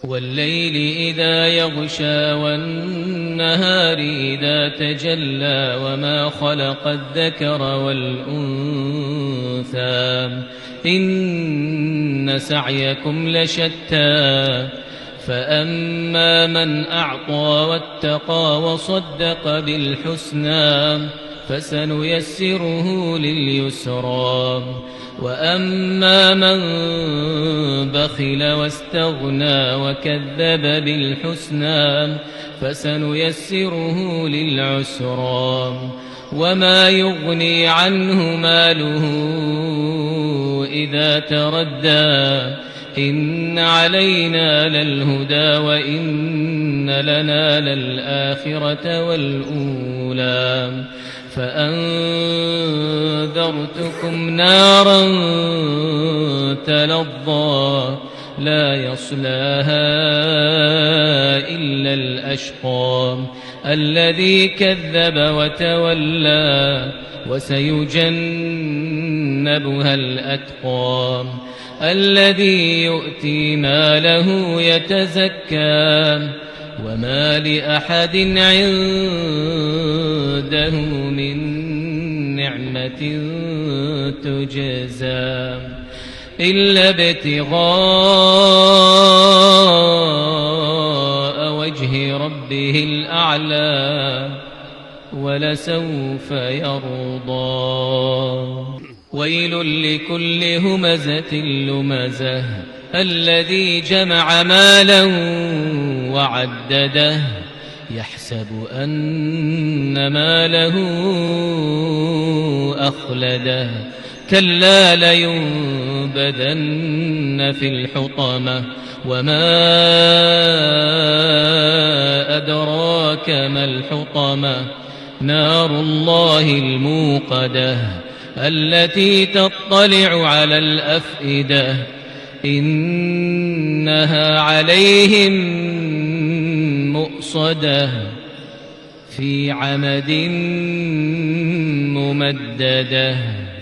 والليل إذا يغشى والنهار إذا تجلى وما خلق الذكر والأنثى إن سعيكم لشتى فأما من أعطى واتقى وصدق بالحسنى فسنيسره لليسرى وأما من بخل واستغنى وكذب بالحسنى فسنيسره للعسرى وما يغني عنه ماله إذا تردى إن علينا للهدى وإن لنا للآخرة والأولى فأنذرتكم نارا تلظى لا يصلاها إلا الأشقى الذي كذب وتولى وسيجنبها الأتقى الذي يؤتي ماله يتزكى وما لأحد عنده من نعمة تجزى إلا ابتغاء وجه ربه الأعلى ولسوف يرضى ويل لكل همزة لمزة الذي جمع مالا وعدده يحسب أن ماله أخلده كلا لينبذن في الحطمة وما أدراك ما الحطمة نار الله الموقدة التي تطلع على الأفئدة إنها عليهم مؤصدة في عمد ممددة.